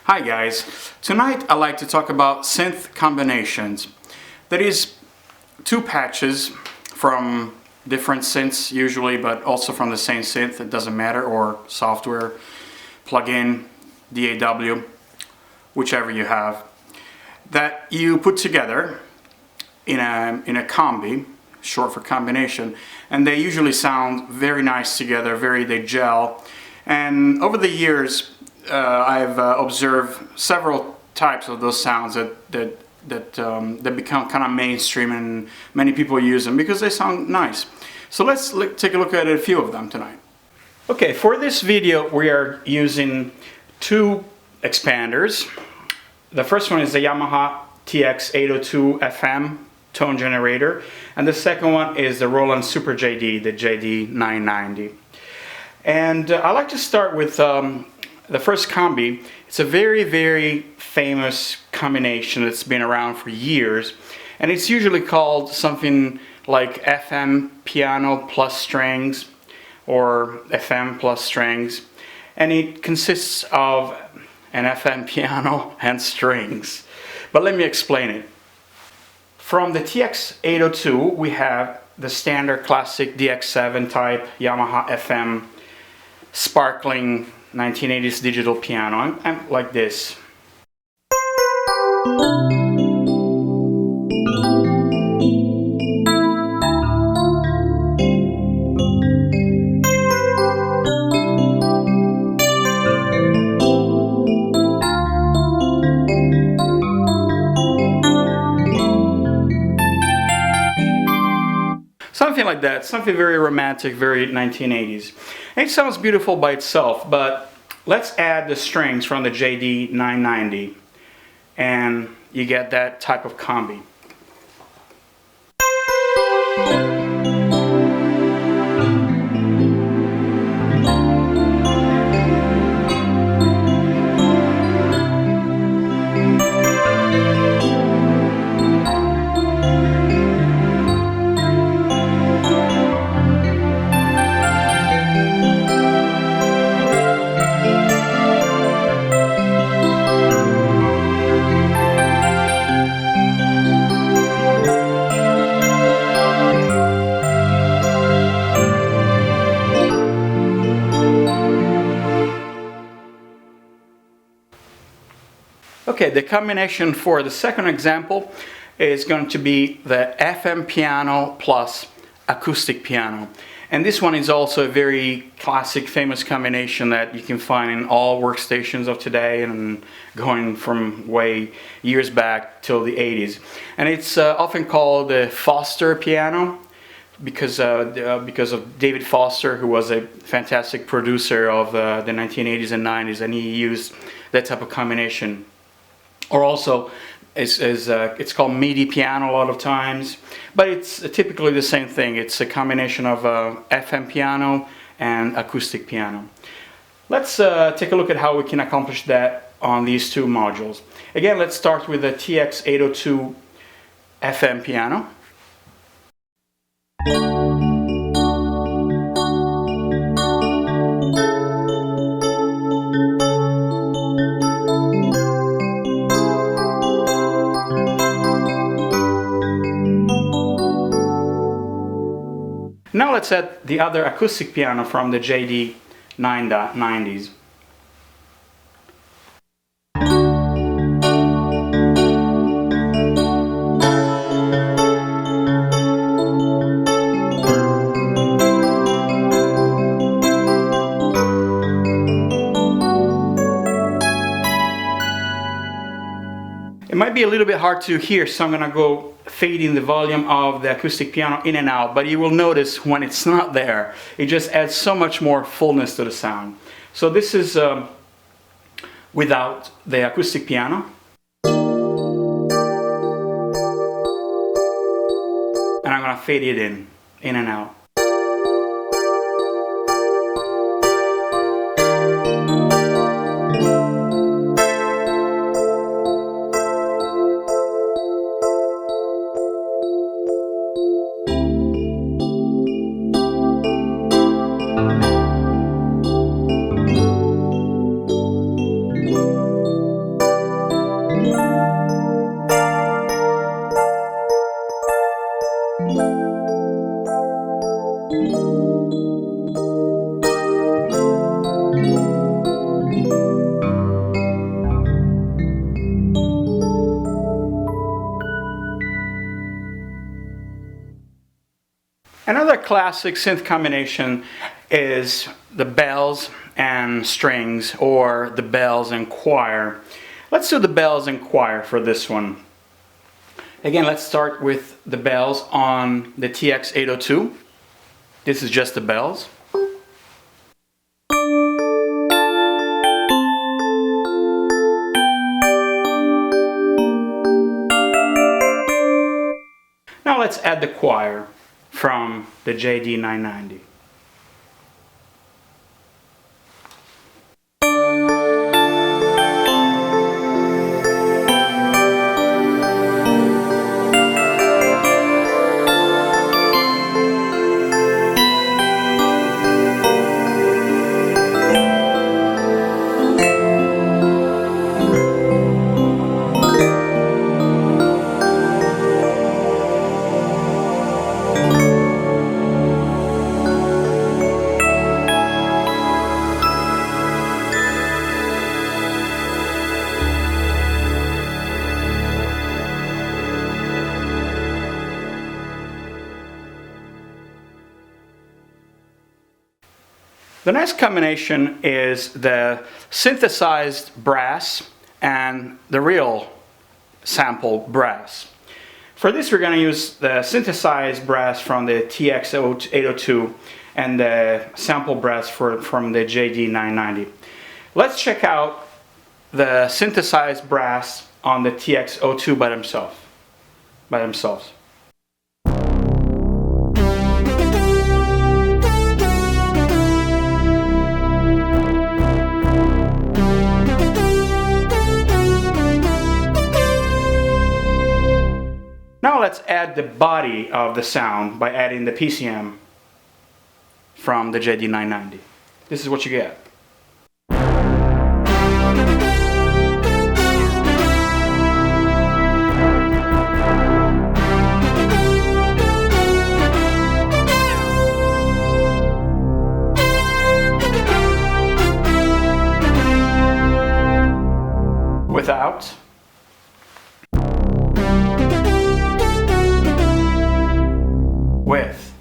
Hi guys, tonight I'd like to talk about synth combinations. That is, two patches from different synths usually, but also from the same synth, it doesn't matter, or software, plugin, DAW, whichever you have, that you put together in a combi, short for combination, and they usually sound very nice together, they gel. And over the years I've observed several types of those sounds that become kind of mainstream, and many people use them because they sound nice. So let's take a look at a few of them tonight. Okay, for this video we are using two expanders. The first one is the Yamaha TX802 FM tone generator, and the second one is the Roland Super JD, the JD-990. And I like to start with the first combi. It's a very famous combination that's been around for years, and it's usually called something like FM piano plus strings or FM plus strings, and it consists of an FM piano and strings. But let me explain it. From the TX802 we have the standard classic DX7 type Yamaha FM sparkling 1980s digital piano, and like this. Something like that, something very romantic, very 1980s. And it sounds beautiful by itself, but let's add the strings from the JD-990 and you get that type of combi. Okay, the combination for the second example is going to be the FM piano plus acoustic piano. And this one is also a very classic, famous combination that you can find in all workstations of today and going from way years back till the 80s. And it's often called the Foster piano because of David Foster, who was a fantastic producer of the 1980s and 90s, and he used that type of combination. Or also, it's called MIDI piano a lot of times, but it's typically the same thing. It's a combination of FM piano and acoustic piano. Let's take a look at how we can accomplish that on these two modules. Again, let's start with the TX802 FM piano. Now let's add the other acoustic piano from the JD-990s. It might be a little bit hard to hear, so I'm going to go fading the volume of the acoustic piano in and out, but you will notice when it's not there, it just adds so much more fullness to the sound. So this is without the acoustic piano. And I'm going to fade it in and out. Another classic synth combination is the bells and strings, or the bells and choir. Let's do the bells and choir for this one. Again, let's start with the bells on the TX802. This is just the bells. Now let's add the choir from the JD-990. The next combination is the synthesized brass and the real sample brass. For this we're going to use the synthesized brass from the TX802 and the sample brass from the JD-990. Let's check out the synthesized brass on the TX02 by themselves. Now let's add the body of the sound by adding the PCM from the JD-990. This is what you get. Without. With.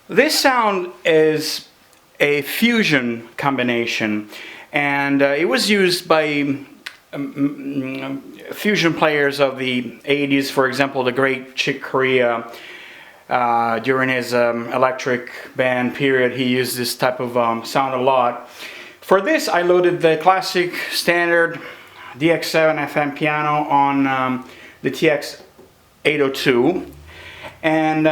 This sound is a fusion combination, and it was used by fusion players of the 80s. For example, the great Chick Corea, during his electric band period, he used this type of sound a lot. For this I loaded the classic standard DX7 FM piano on the TX802, and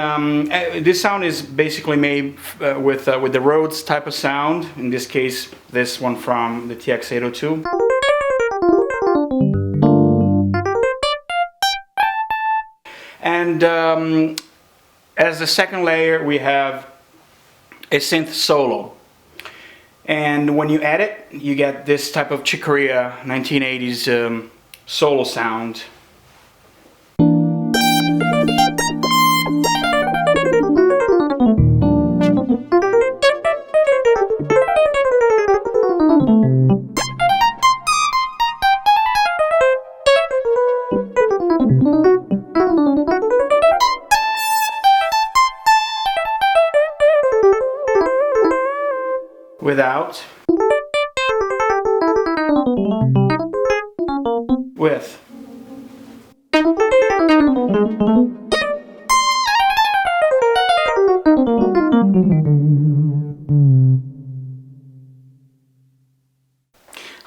this sound is basically made with the Rhodes type of sound, in this case this one from the TX802. And as the second layer we have a synth solo, and when you add it you get this type of Chick Corea 1980s solo sound. Without. With.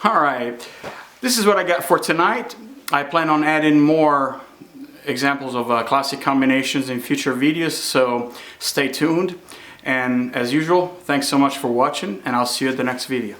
Alright, this is what I got for tonight. I plan on adding more examples of classic combinations in future videos, so stay tuned. And as usual, thanks so much for watching, and I'll see you at the next video.